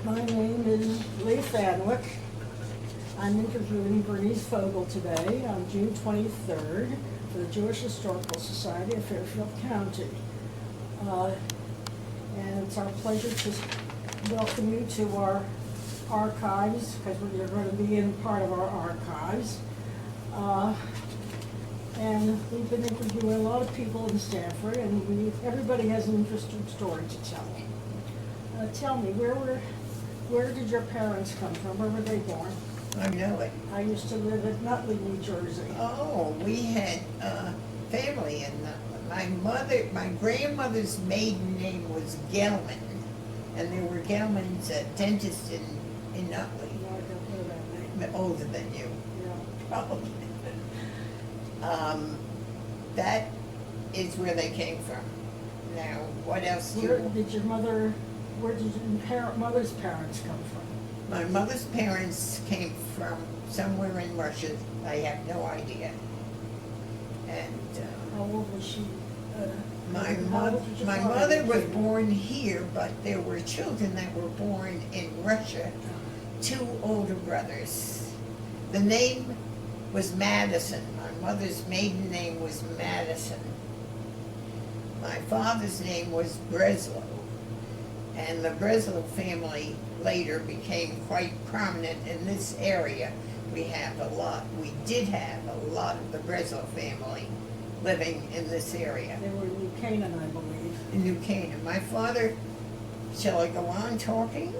My name is Lee Fanwick. I'm interviewing Bernice Fogel today on June 23rd for the Jewish Historical Society of Fairfield County. And it's our pleasure to welcome you to our archives, because you're going to be in part of our archives. And we've been interviewing a lot of people in Stamford, and everybody has an interesting story to tell. Tell me, where did your parents come from? Where were they born? I know it. I used to live in Nutley, New Jersey. Oh, we had family in Nutley. My grandmother's maiden name was Gelman, and there were Gelmans, dentists in Nutley. No, I don't know that name. Older than you, Yeah. probably. That is where they came from. Now, what else do Where you... did your mother's parents come from? My mother's parents came from somewhere in Russia. I have no idea. And How old was she? my how old was your father mother when was you came? born here, but there were children that were born in Russia. 2 older brothers. The name was Madison. My mother's maiden name was Madison. My father's name was Breslow. And the Breslow family later became quite prominent in this area. We did have a lot of the Breslow family living in this area. They were in New Canaan, I believe. In New Canaan. My father, shall I go on talking?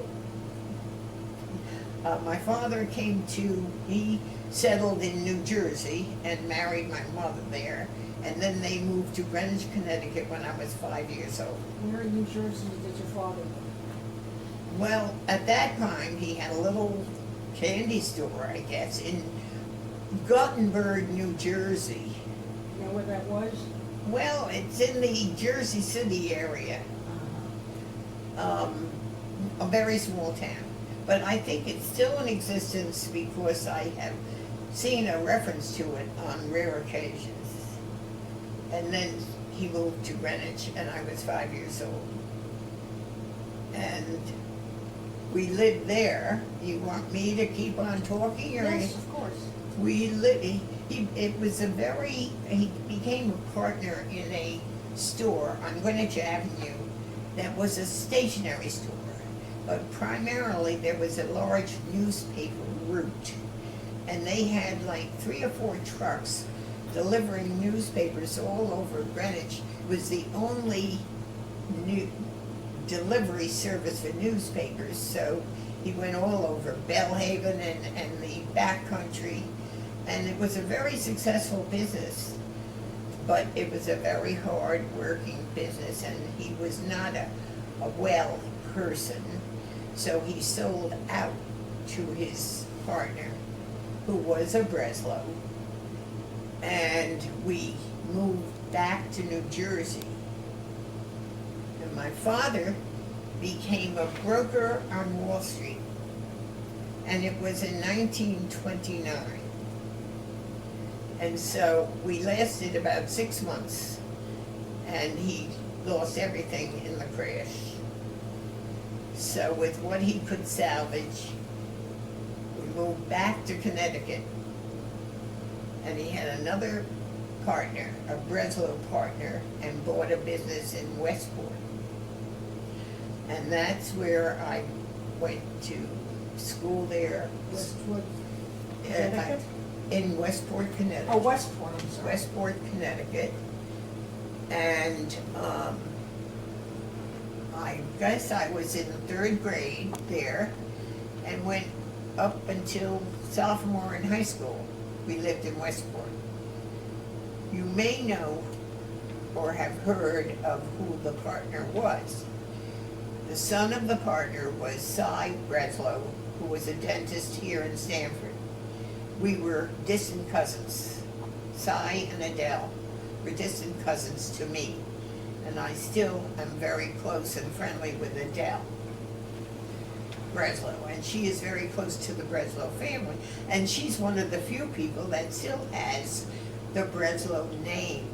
My father he settled in New Jersey and married my mother there. And then they moved to Greenwich, Connecticut when I was 5 years old. Where in New Jersey did your father live? Well, at that time, he had a little candy store, I guess, in Gothenburg, New Jersey. You know where that was? Well, it's in the Jersey City area, a very small town. But I think it's still in existence because I have seen a reference to it on rare occasions. And then he moved to Greenwich, and I was 5 years old. And we lived there. You want me to keep on talking? Or Yes, of course. he became a partner in a store on Greenwich Avenue that was a stationery store. But primarily there was a large newspaper route. And they had like 3 or 4 trucks delivering newspapers all over Greenwich. It was the only delivery service for newspapers, so he went all over Bellhaven and the back country, and it was a very successful business, but it was a very hard working business, and he was not a well person, so he sold out to his partner, who was a Breslow. And we moved back to New Jersey. And my father became a broker on Wall Street. And it was in 1929. And so we lasted about 6 months. And he lost everything in the crash. So with what he could salvage, we moved back to Connecticut. And he had another partner, a Breslow partner, and bought a business in Westport. And that's where I went to school there. Westwood, Connecticut? In Westport, Connecticut. Oh, Westport, I'm sorry. Westport, Connecticut. And I guess I was in the 3rd grade there and went up until sophomore in high school. We lived in Westport. You may know or have heard of who the partner was. The son of the partner was Cy Breslow, who was a dentist here in Stamford. We were distant cousins. Cy and Adele were distant cousins to me, and I still am very close and friendly with Adele Breslow, and she is very close to the Breslow family, and she's one of the few people that still has the Breslow name.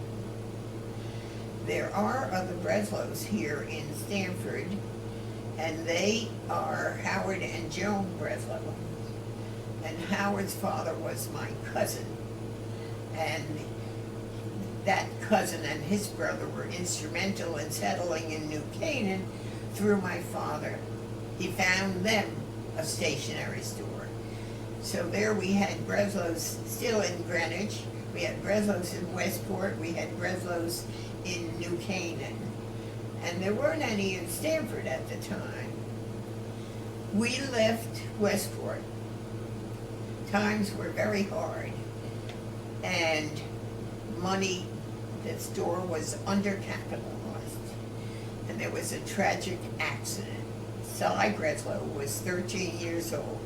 There are other Breslows here in Stamford, And they are Howard and Joan Breslow. And Howard's father was my cousin. And that cousin and his brother were instrumental in settling in New Canaan through my father. He found them a stationery store. So there we had Breslow's still in Greenwich. We had Breslow's in Westport. We had Breslow's in New Canaan. And there weren't any in Stamford at the time. We left Westport. Times were very hard. And money, the store was undercapitalized. And there was a tragic accident. Cy Breslow was 13 years old.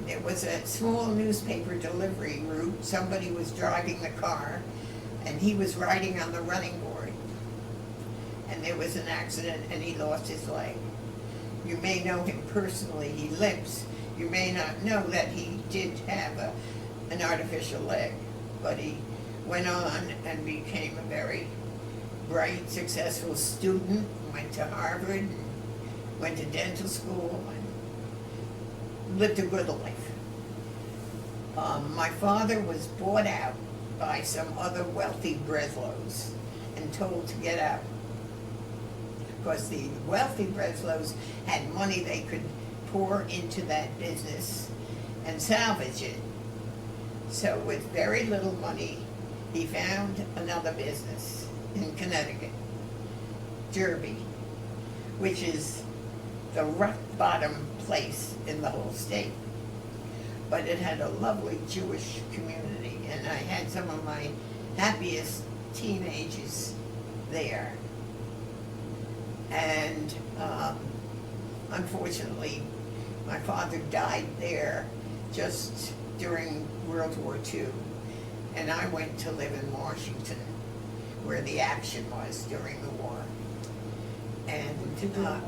There was a small newspaper delivery route. Somebody was driving the car, and he was riding on the running board. And there was an accident, and he lost his leg. You may know him personally. He limps. You may not know that he did have an artificial leg, but he went on and became a very bright, successful student, went to Harvard, went to dental school, and lived a good life. My father was bought out by some other wealthy Breslows and told to get out. Because the wealthy Breslows had money they could pour into that business and salvage it. So with very little money, he found another business in Connecticut, Derby, which is the rock bottom place in the whole state. But it had a lovely Jewish community, and I had some of my happiest teenagers there. And unfortunately, my father died there just during World War II, and I went to live in Washington, where the action was during the war. And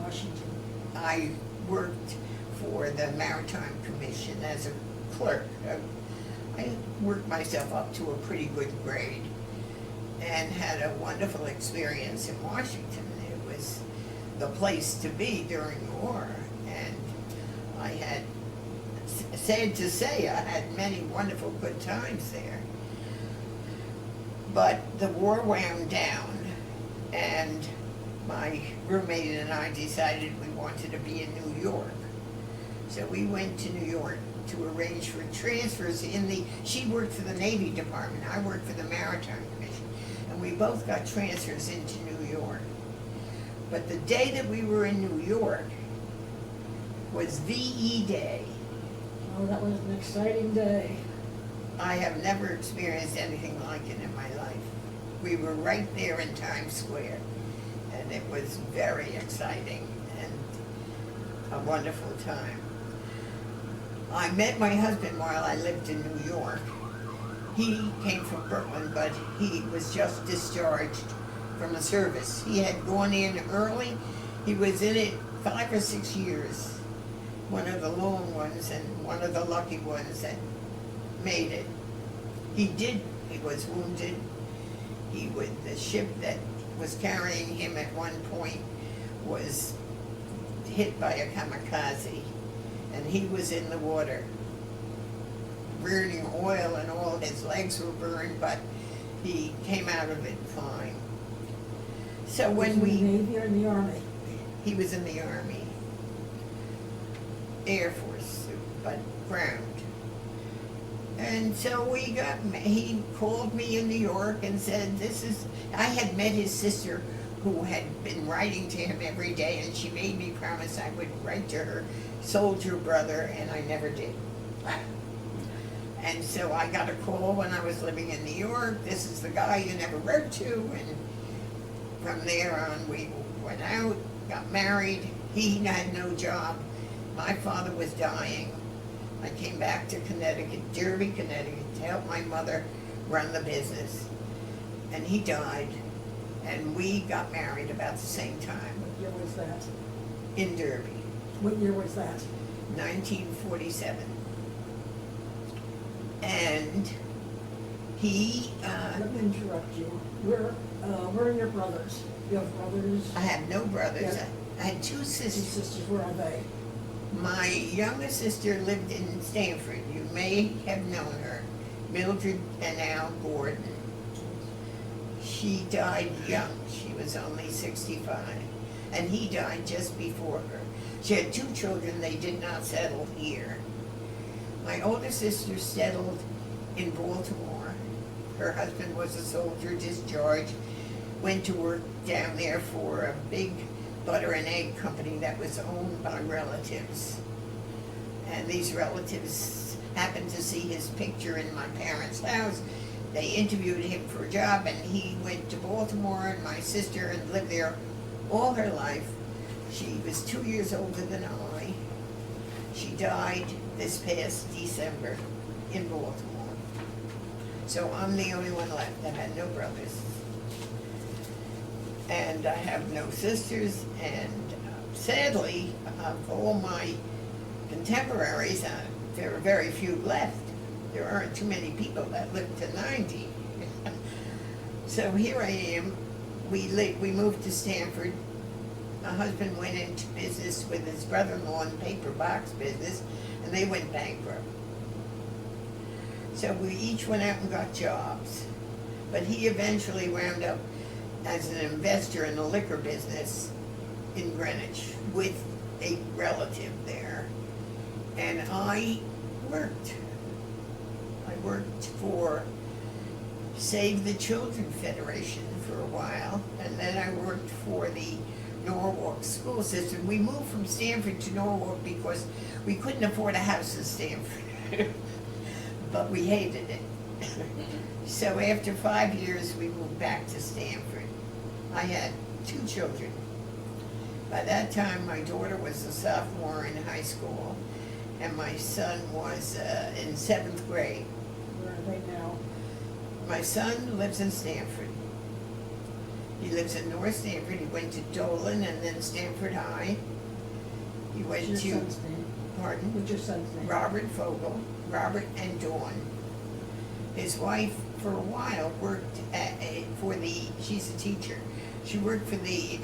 Washington. I worked for the Maritime Commission as a clerk. I worked myself up to a pretty good grade and had a wonderful experience in Washington. It was the place to be during the war, and I had, sad to say, I had many wonderful good times there. But the war wound down, and my roommate and I decided we wanted to be in New York. So we went to New York to arrange for transfers she worked for the Navy Department, I worked for the Maritime Commission, and we both got transfers into New York. But the day that we were in New York was VE Day. Oh, that was an exciting day. I have never experienced anything like it in my life. We were right there in Times Square, and it was very exciting and a wonderful time. I met my husband while I lived in New York. He came from Brooklyn, but he was just discharged from the service. He had gone in early. He was in it 5 or 6 years. One of the long ones and one of the lucky ones that made it. He was wounded. The ship that was carrying him at one point was hit by a kamikaze, and he was in the water, burning oil, and all his legs were burned, but he came out of it fine. So when Was he in the Navy or in the Army? he was in the Army, Air Force, but ground. And so he called me in New York and said, I had met his sister who had been writing to him every day, and she made me promise I would write to her soldier brother, and I never did. And so I got a call when I was living in New York. This is the guy you never wrote to, and from there on we went out, got married. He had no job. My father was dying. I came back to Connecticut, Derby, Connecticut, to help my mother run the business. And he died, and we got married about the same time. What year was that? In Derby, What year was that? 1947. And he, Let me interrupt you. Where are your brothers? You have brothers? I have no brothers. Yeah. I had two Two sisters. sisters, where are they? My youngest sister lived in Stanford. You may have known her, Mildred and Al Gordon. She died young. She was only 65. And he died just before her. She had two children. They did not settle here. My older sister settled in Baltimore. Her husband was a soldier, discharged, went to work down there for a big butter and egg company that was owned by relatives. And these relatives happened to see his picture in my parents' house. They interviewed him for a job, and he went to Baltimore, and my sister had lived there all her life. She was 2 years older than I. She died this past December in Baltimore. So I'm the only one left. I had no brothers. And I have no sisters, and sadly, of all my contemporaries, there are very few left. There aren't too many people that live to 90. So here I am. We moved to Stanford. My husband went into business with his brother-in-law in paper box business, and they went bankrupt. So we each went out and got jobs. But he eventually wound up as an investor in the liquor business in Greenwich with a relative there. And I worked. I worked for Save the Children Federation for a while, and then I worked for the Norwalk school system. We moved from Stanford to Norwalk because we couldn't afford a house in Stanford, but we hated it. So after 5 years, we moved back to Stanford. I had 2 children. By that time, my daughter was a sophomore in high school, and my son was in 7th grade. Where are they now? My son lives in Stanford. He lives in North Stanford. He went to Dolan and then Stanford High. He went What's to, your son's name? pardon? What's your son's name? Robert Fogel, Robert and Dawn. His wife, for a while, worked she's a teacher. She worked for the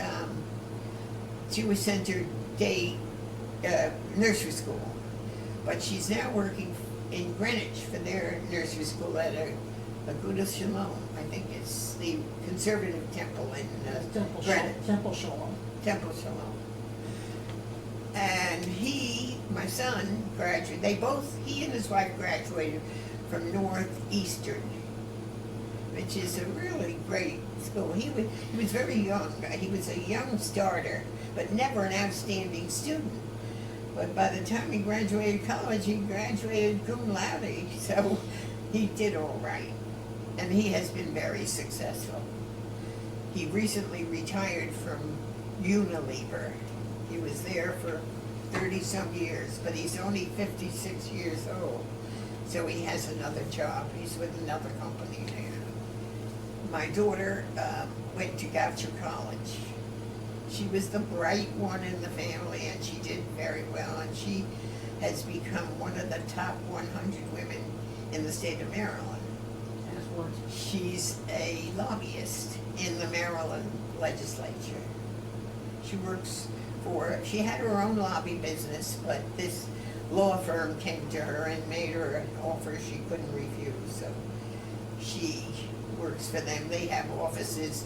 Jewish Center Day Nursery School. But she's now working in Greenwich for their nursery school at a Agudas Shalom. I think it's the conservative temple in Greenwich. Temple Shalom. Temple Shalom. And my son graduated, he and his wife graduated from Northeastern, which is a really great school. He was very young. He was a young starter, but never an outstanding student. But by the time he graduated college, he graduated cum laude, so he did all right. And he has been very successful. He recently retired from Unilever. He was there for 30-some years, but he's only 56 years old. So he has another job. He's with another company now. My daughter went to Goucher College. She was the bright one in the family, and she did very well. And she has become one of the top 100 women in the state of Maryland. As what? She's a lobbyist in the Maryland legislature. She had her own lobby business, but this law firm came to her and made her an offer she couldn't refuse, so she works for them. They have offices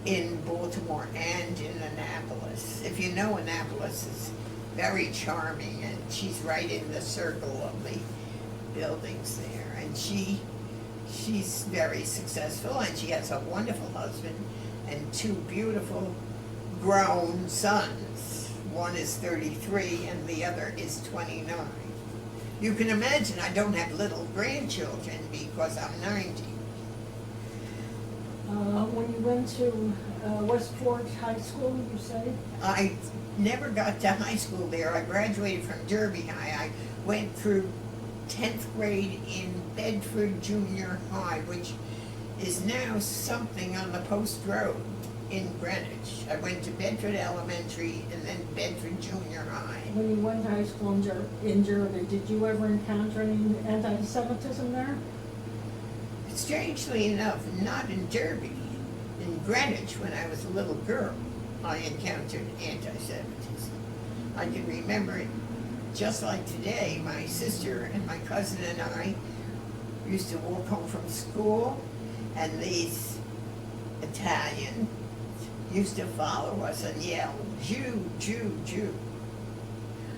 in Baltimore and in Annapolis. If you know Annapolis, it's very charming, and she's right in the circle of the buildings there. And she's very successful, and she has a wonderful husband and 2 beautiful grown sons. One is 33 and the other is 29. You can imagine I don't have little grandchildren because I'm 90. When you went to Westport High School, you say? I never got to high school there. I graduated from Derby High. I went through 10th grade in Bedford Junior High, which is now something on the Post Road in Greenwich. I went to Bedford Elementary and then Bedford Junior High. When you went to high school in Derby, did you ever encounter any anti-Semitism there? Strangely enough, not in Derby, in Greenwich when I was a little girl. I encountered anti-Semitism. I can remember it just like today. My sister and my cousin and I used to walk home from school, and these Italians used to follow us and yell, Jew, Jew, Jew.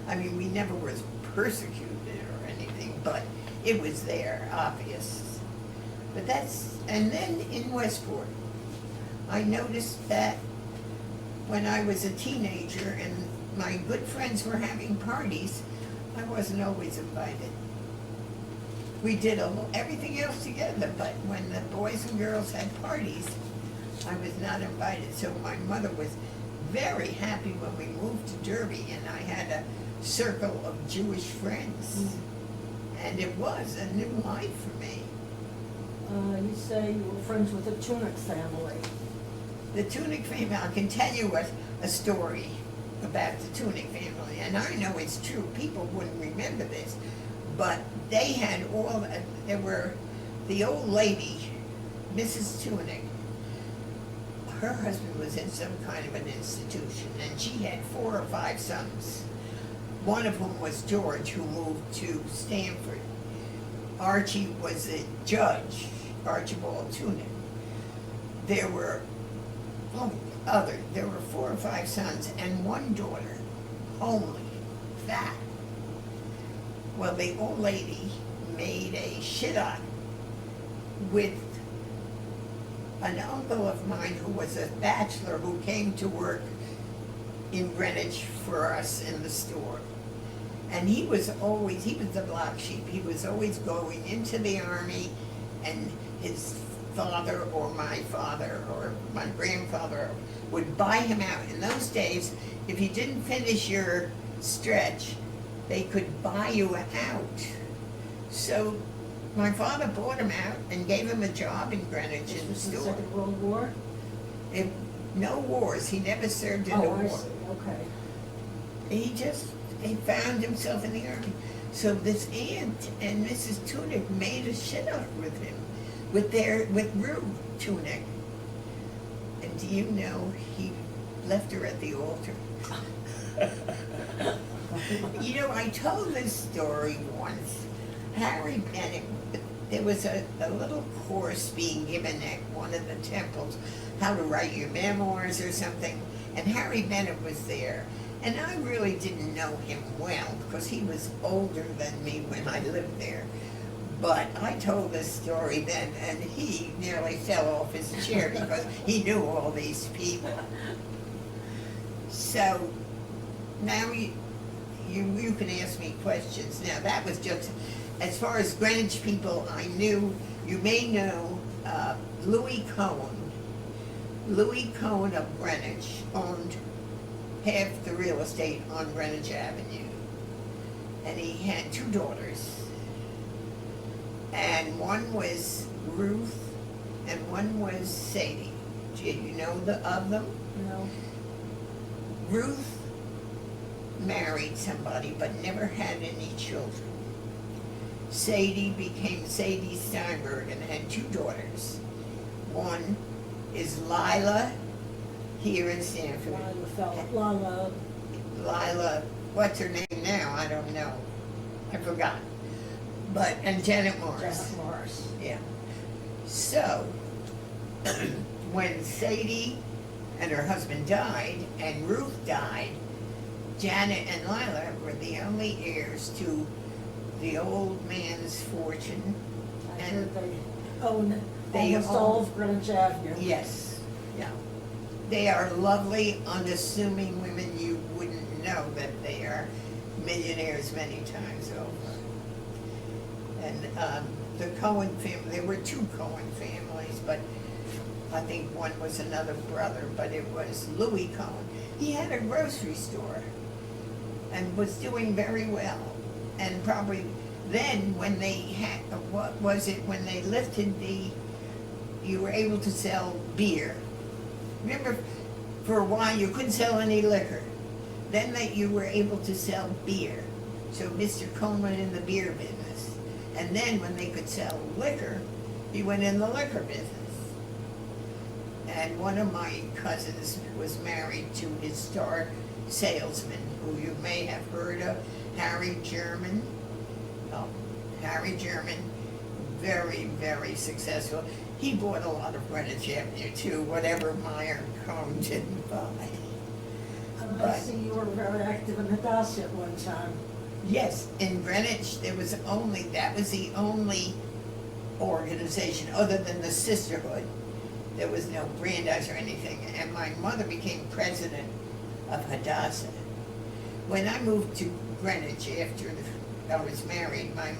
I mean, we never was persecuted or anything, but it was there, obvious. But and then in Westport, I noticed that when I was a teenager and my good friends were having parties, I wasn't always invited. We did everything else together, but when the boys and girls had parties, I was not invited. So my mother was very happy when we moved to Derby, and I had a circle of Jewish friends. And it was a new life for me. You say you were friends with the Tunic family. The Tunic family, I can tell you a story about the Tunic family, and I know it's true, people wouldn't remember this, but they had there were the old lady, Mrs. Tunic, her husband was in some kind of an institution, and she had 4 or 5 sons. One of whom was George, who moved to Stanford. Archie was a judge, Archibald Tunic. There were 4 or 5 sons and 1 daughter, homely, fat. Well, the old lady made a shidduch with an uncle of mine who was a bachelor who came to work in Greenwich for us in the store. And he was the black sheep. He was always going into the army, and his father or my father or my grandfather would buy him out. In those days, if you didn't finish your stretch, they could buy you out. So my father bought him out and gave him a job in Greenwich in the This was the store. Second World War? No wars. He never served in a Oh, war. I see, okay. He found himself in the army. So this aunt and Mrs. Tunic made a shidduch with him, with Rue Tunic. And do you know, he left her at the altar. You know, I told this story once. Harry Bennett, there was a little course being given at one of the temples, how to write your memoirs or something, and Harry Bennett was there. And I really didn't know him well, because he was older than me when I lived there. But I told this story then, and he nearly fell off his chair because he knew all these people. So now you can ask me questions. Now that was just, as far as Greenwich people I knew, you may know Louis Cohen. Louis Cohen of Greenwich owned half the real estate on Greenwich Avenue. And he had 2 daughters. And one was Ruth and one was Sadie. Do you know of them? No. Ruth married somebody but never had any children. Sadie became Sadie Steinberg and had 2 daughters. One is Lila, here in Stanford. Lila, what's her name now? I don't know. I forgot. And Janet Morris. Janet Morris. Yeah. So, when Sadie and her husband died, and Ruth died, Janet and Lila were the only heirs to the old man's fortune. I And heard they own almost own- all of Greenwich Avenue. Yes, yeah. They are lovely, unassuming women. You wouldn't know that they are millionaires many times over. And the Cohen family, there were 2 Cohen families, but I think one was another brother, but it was Louis Cohen. He had a grocery store and was doing very well. And probably then when they had, when they lifted you were able to sell beer. Remember, for a while you couldn't sell any liquor. Then you were able to sell beer. So Mr. Cohen went in the beer business. And then when they could sell liquor, he went in the liquor business. And one of my cousins was married married to his star salesman, who you may have heard of, Harry German. Oh, Harry German, very, very successful. He bought a lot of Greenwich Avenue too, whatever Meyer Cohn didn't buy. I But- see you were very active in Hadassah at one time. Yes, in Greenwich, that was the only organization, other than the Sisterhood. There was no Brandeis or anything, and my mother became president of Hadassah. When I moved to Greenwich after I was married, my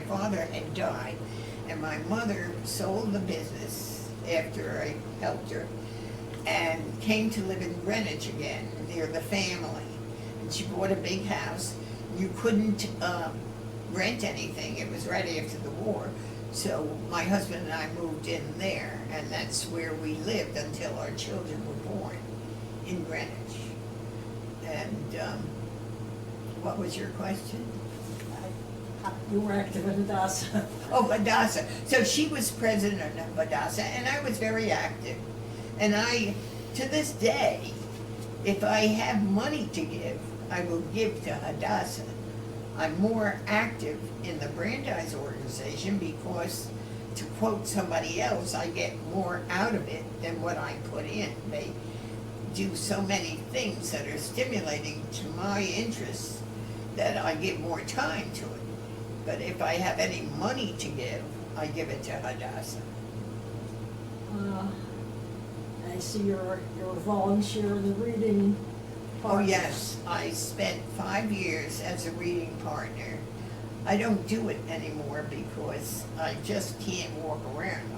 father had died, and my mother sold the business after I helped her, and came to live in Greenwich again, near the family. And she bought a big house. You couldn't rent anything, it was right after the war. So my husband and I moved in there, and that's where we lived until our children were born, in Greenwich. And what was your question? You were active in Hadassah. Oh, Hadassah. So she was president of Hadassah, and I was very active. And to this day, if I have money to give, I will give to Hadassah. I'm more active in the Brandeis organization because, to quote somebody else, I get more out of it than what I put in. They do so many things that are stimulating to my interests that I give more time to it. But if I have any money to give, I give it to Hadassah. I see you're a volunteer in the reading Oh, partners. yes, I spent 5 years as a reading partner. I don't do it anymore because I just can't walk around.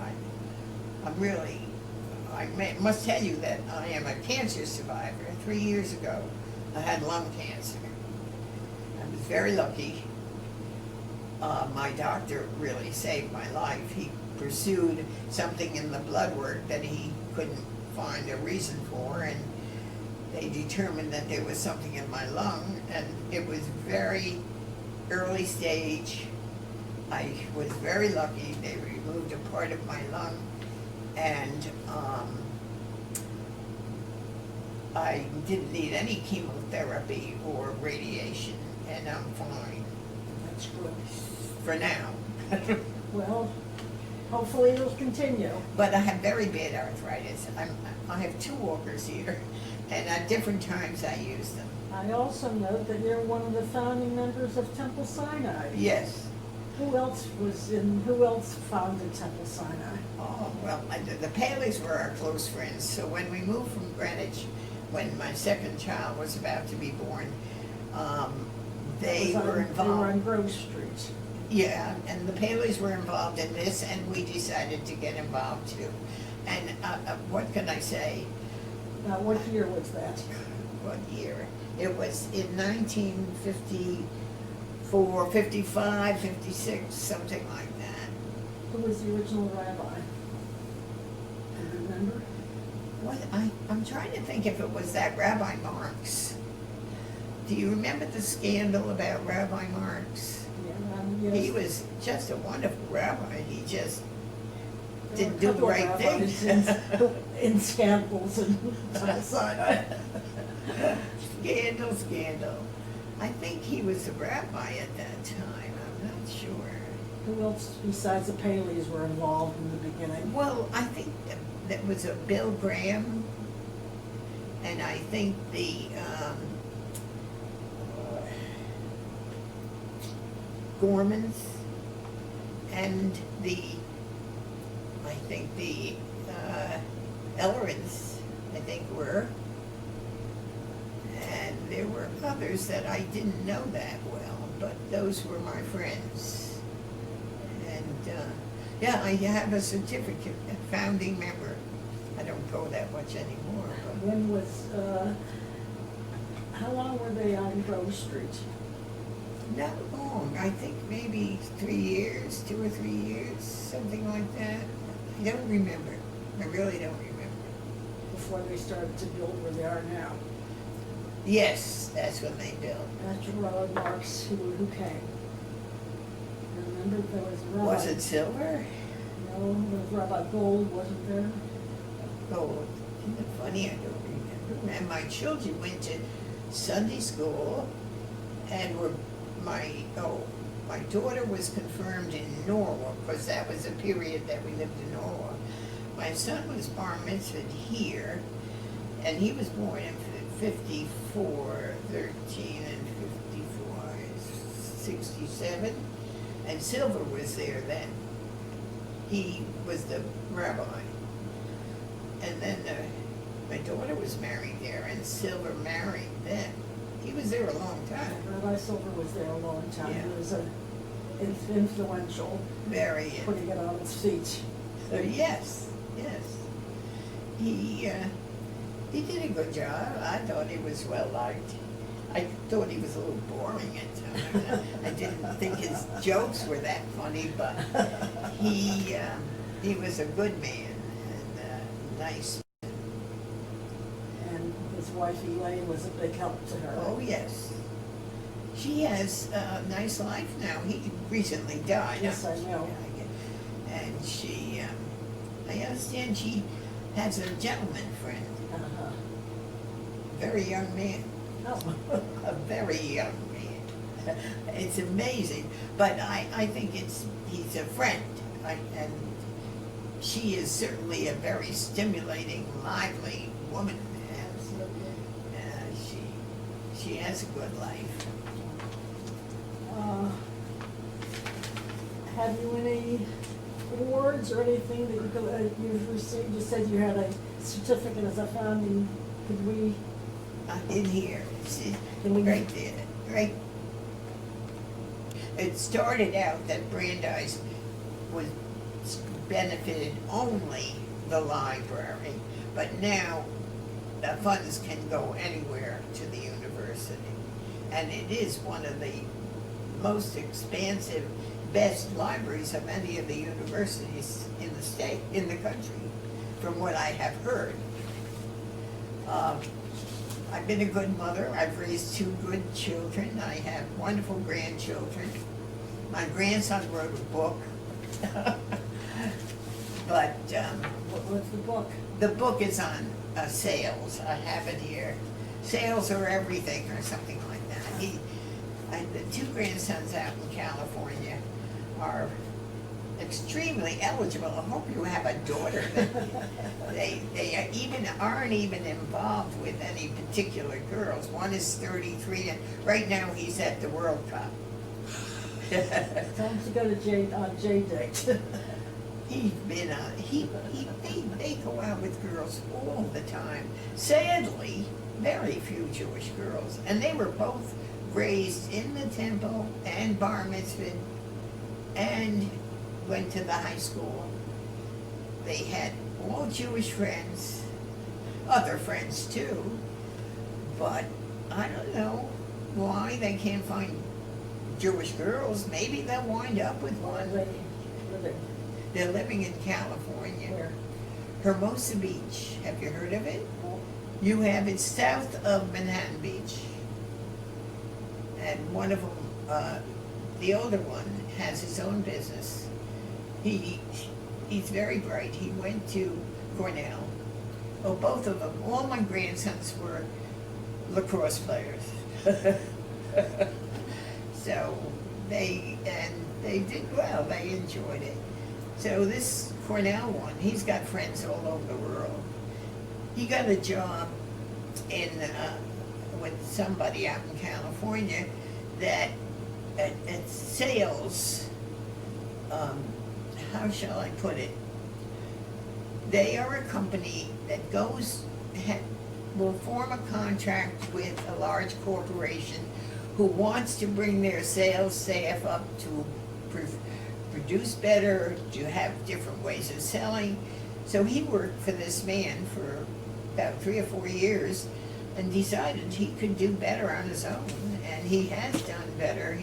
Must tell you that I am a cancer survivor. 3 years ago, I had lung cancer. I was very lucky. My doctor really saved my life. He pursued something in the blood work that he couldn't find a reason for, and they determined that there was something in my lung, and it was very early stage. I was very lucky. They removed a part of my lung, and I didn't need any chemotherapy or radiation, and I'm fine That's good. for now. Well, hopefully it'll continue. But I have very bad arthritis. I have 2 walkers here, and at different times I use them. I also note that you're one of the founding members of Temple Sinai. Yes. Who else founded Temple Sinai? Oh, well, the Paleys were our close friends, so when we moved from Greenwich, when my second child was about to be born, they were They were involved. on Grove Street. Yeah, and the Paleys were involved in this, and we decided to get involved too. And what can I say? Now, what year was that? What year? It was in 1954, 55, 56, something like that. Who was the original rabbi? Do you remember? What, I'm trying to think if it was that Rabbi Marks. Do you remember the scandal about Rabbi Marks? Yeah, yes. He was just a wonderful rabbi. He just There were didn't a do the couple of right rabbis thing. in scandals and Temple Sinai. Scandal. I think he was the rabbi at that time. I'm not sure. Who else besides the Paleys were involved in the beginning? Well, I think that was a Bill Graham, and I think the Gormans, and I think the Ellerins, I think were, and there were others that I didn't know that well, but those were my friends. And yeah, I have a certificate, a founding member. I don't go that much anymore, but When was, how long were they on Grove Street? not long. I think maybe 3 years, 2 or 3 years, something like that. I don't remember. I really don't remember. Before they started to build where they are now? Yes, that's when they built. After Rabbi Marks, who came? Remember, there was Rabbi... Was it silver? No, there was Rabbi Gold, wasn't there? Gold. Isn't it funny? I don't remember. And my children went to Sunday school and my daughter was confirmed in Norwalk, because that was a period that we lived in Norwalk. My son was bar mitzvahed here, and he was born in 54, 13 and 54, 67, and Silver was there then. He was the rabbi. And then my daughter was married there, and Silver married then. He was there a long time. Rabbi Silver was there a long time. Yeah. He was influential, Very. putting it on its feet. Yes. He did a good job. I thought he was well liked. I thought he was a little boring at times. I didn't think his jokes were that funny, but he was a good man and nice. And his wife Elaine was a big help to her. Oh, yes. She has a nice life now. He recently died. Yes, I know. And she, I understand she has a gentleman friend, Uh-huh. very young man, Oh. a very young man. It's amazing, but I think he's a friend, and she is certainly a very stimulating, lively woman. Absolutely. She has a good life. Have you any awards or anything that you've received? You said you had a certificate as a founding. Could we? In here, see, Can we- right there, right. It started out that Brandeis was benefited only the library, but now the funds can go anywhere to the university. And it is one of the most expansive, best libraries of any of the universities in the state, in the country, from what I have heard. I've been a good mother. I've raised two good children. I have wonderful grandchildren. My grandson wrote a book. But What's the book? the book is on sales. I have it here. Sales are everything, or something like that. The two grandsons out in California are extremely eligible. I hope you have a daughter that they aren't even involved with any particular girls. One is 33, and right now he's at the World Cup. Tell him to go to J-Date. He's been on, they go out with girls all the time. Sadly, very few Jewish girls. And they were both raised in the temple and bar mitzvahed and went to the high school. They had all Jewish friends, other friends too, but I don't know why they can't find Jewish girls. Maybe they'll wind up with one. They're living in California. Where? Hermosa Beach. Have you heard of it? You have it south of Manhattan Beach. And one of them, the older one, has his own business. He's very bright. He went to Cornell. Oh, both of them. All my grandsons were lacrosse players. So they did well. They enjoyed it. So this Cornell one, he's got friends all over the world. He got a job in with somebody out in California that at sales. How shall I put it? They are a company that will form a contract with a large corporation who wants to bring their sales staff up to produce better, to have different ways of selling. So he worked for this man for about 3 or 4 years and decided he could do better on his own, and he has done better.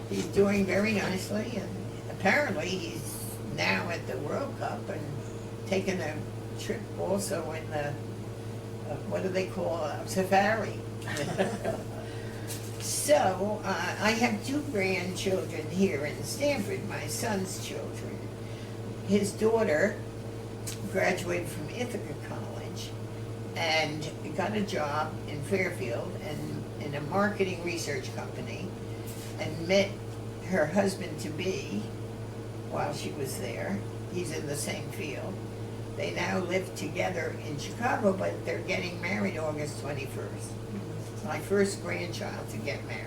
He's doing very nicely, and apparently he's now at the World Cup and taking a trip also in the, what do they call, safari. So, I have 2 grandchildren here in Stanford, my son's children. His daughter graduated from Ithaca College, and got a job in Fairfield and in a marketing research company, and met her husband-to-be while she was there. He's in the same field. They now live together in Chicago, but they're getting married August 21st. It's my first grandchild to get married.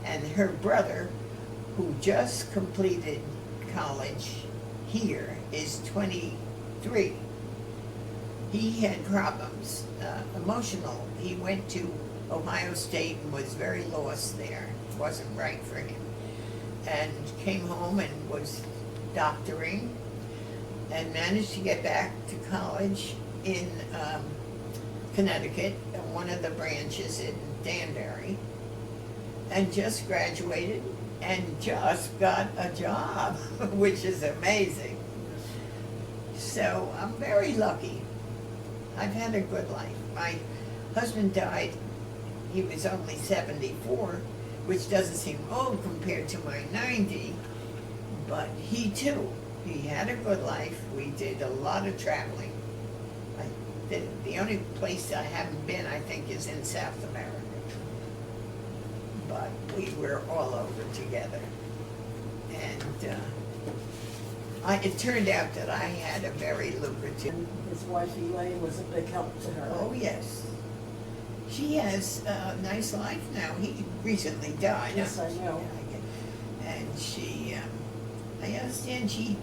And her brother, who just completed college here, is 23. He had problems, emotional. He went to Ohio State and was very lost there. It wasn't right for him. And came home and was doctoring and managed to get back to college in Connecticut, one of the branches in Danbury, and just graduated and just got a job, which is amazing. So I'm very lucky. I've had a good life. My husband died, he was only 74, which doesn't seem old compared to my 90, but he too, he had a good life. We did a lot of traveling. The only place I haven't been, I think, is in South America. But we were all over together. And it turned out that I had a very lucrative... His wife Elaine was a big help to her. Oh, yes. She has a nice life now. He recently died. Yes, I know. And she, I understand she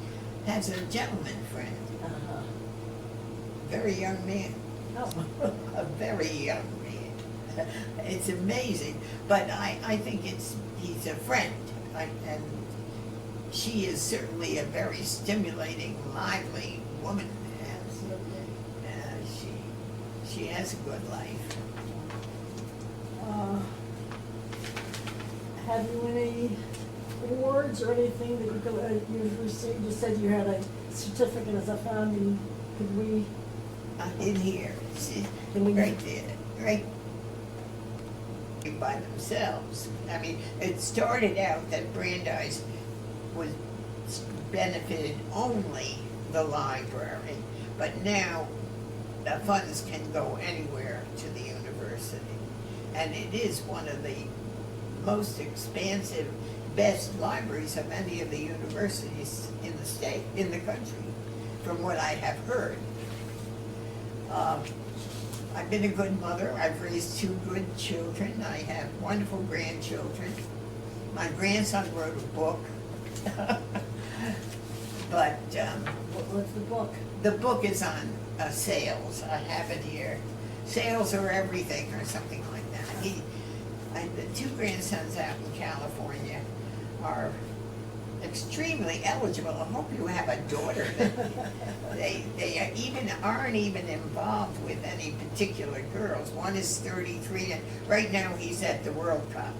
has a gentleman friend. Uh-huh. Very young man. Oh. A very young man. It's amazing. But I think he's a friend. And she is certainly a very stimulating, lively woman. Absolutely. She has a good life. Have you any awards or anything that you could, you've received? You said you had a certificate as a founding. Could we? In here, see, Can we right there, right by themselves. I mean, it started out that Brandeis was benefited only the library, but now the funds can go anywhere to the university. And it is one of the most expansive, best libraries of any of the universities in the state, in the country, from what I have heard. I've been a good mother. I've raised 2 good children. I have wonderful grandchildren. My grandson wrote a book. But What's the book? the book is on sales. I have it here. Sales are everything, or something like that. The 2 grandsons out in California are extremely eligible. I hope you have a daughter that they aren't even involved with any particular girls. One is 33, and right now he's at the World Cup.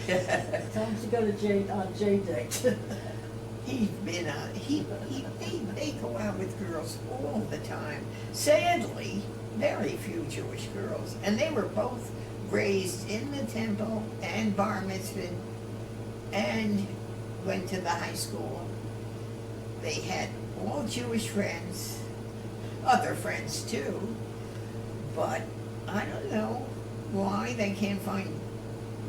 Tell him to go to J-Date. He's been they go out with girls all the time. Sadly, very few Jewish girls, and they were both raised in the temple and bar mitzvah, and went to the high school. They had all Jewish friends, other friends too, but I don't know why they can't find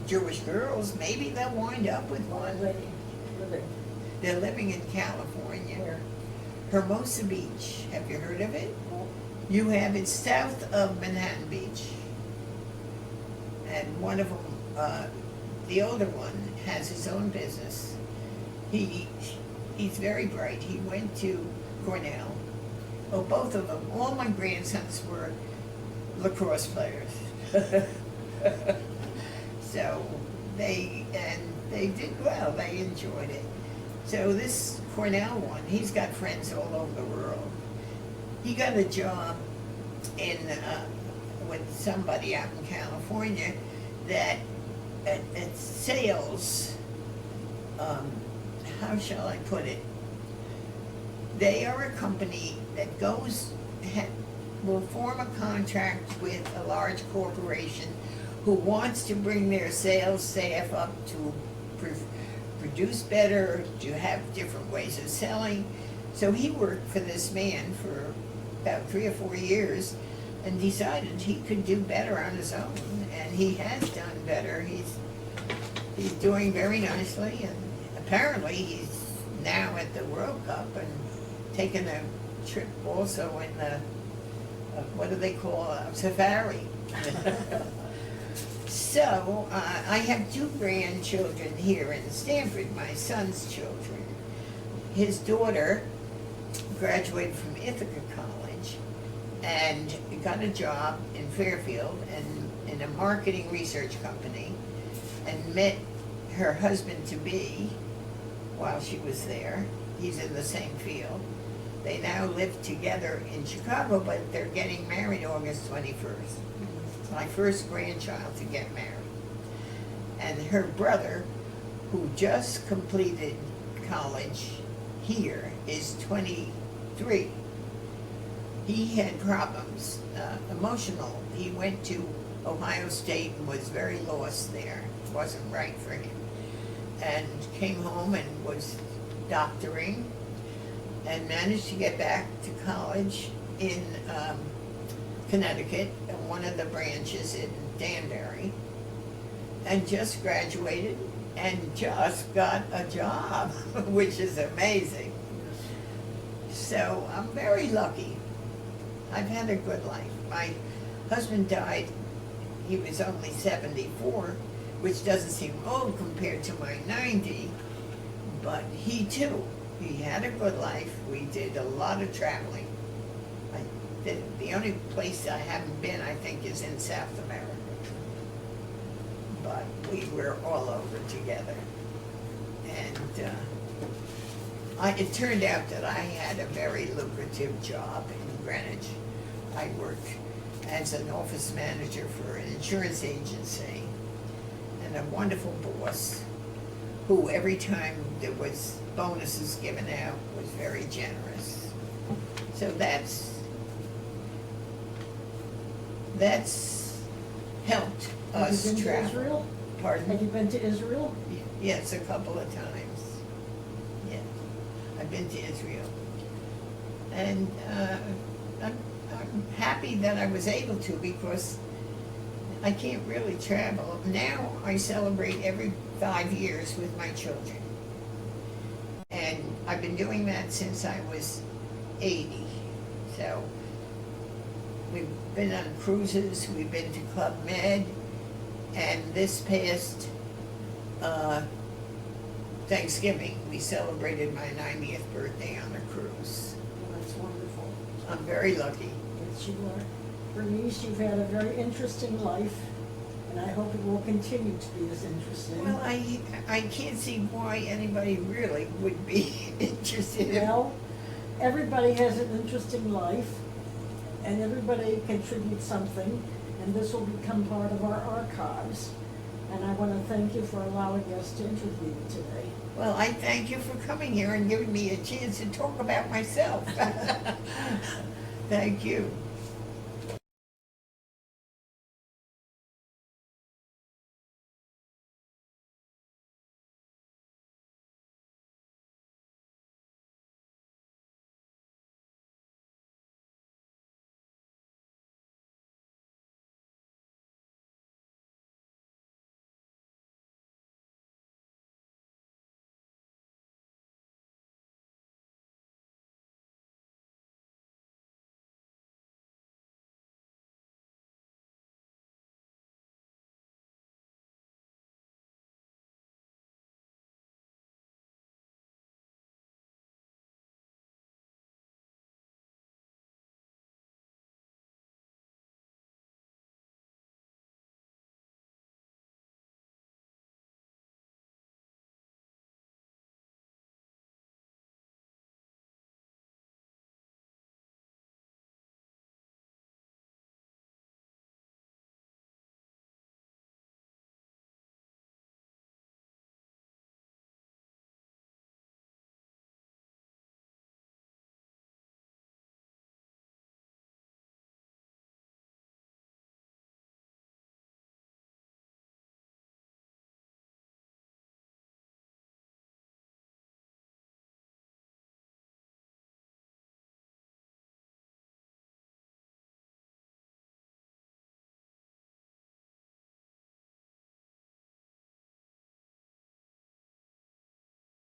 Jewish girls. Maybe they'll wind up with one. Living. They're living in California. Where? Hermosa Beach. Have you heard of it? No. You have it south of Manhattan Beach. And one of them, the older one, has his own business. He's very bright. He went to Cornell. Oh, both of them. All my grandsons were lacrosse players. So they did well. They enjoyed it. So this Cornell one, he's got friends all over the world. He got a job in with somebody out in California that at sales. How shall I put it? They are a company that will form a contract with a large corporation who wants to bring their sales staff up to produce better, to have different ways of selling. So he worked for this man for about 3 or 4 years and decided he could do better on his own, and he has done better. He's doing very nicely, and apparently he's now at the World Cup and taking a trip also in the, what do they call, a safari. So, I have 2 grandchildren here in Stanford, my son's children. His daughter graduated from Ithaca College and got a job in Fairfield and in a marketing research company, and met her husband-to-be while she was there. He's in the same field. They now live together in Chicago, but they're getting married August 21st. It's my first grandchild to get married. And her brother, who just completed college here, is 23. He had problems, emotional. He went to Ohio State and was very lost there. It wasn't right for him. And came home and was doctoring and managed to get back to college in Connecticut, one of the branches in Danbury, and just graduated and just got a job, which is amazing. So I'm very lucky. I've had a good life. My husband died, he was only 74, which doesn't seem old compared to my 90, but he too, he had a good life. We did a lot of traveling. The only place I haven't been, I think, is in South America. But we were all over together. And it turned out that I had a very lucrative job in Greenwich. I worked as an office manager for an insurance agency, and a wonderful boss who every time there was bonuses given out was very generous. So that's helped us Have you been travel. to Israel? Pardon? Have you been to Israel? Yes, a couple of times. Yes, I've been to Israel. And I'm happy that I was able to, because I can't really travel. Now I celebrate every 5 years with my children. And I've been doing that since I was 80. So we've been on cruises, we've been to Club Med, and this past Thanksgiving, we celebrated my 90th birthday on a cruise. Well, that's wonderful. I'm very lucky. Yes, you are. Bernice, you've had a very interesting life, and I hope it will continue to be as interesting. Well, I can't see why anybody really would be interested in. Well, everybody has an interesting life, and everybody contributes something, and this will become part of our archives. And I want to thank you for allowing us to interview you today. Well, I thank you for coming here and giving me a chance to talk about myself. Thank you.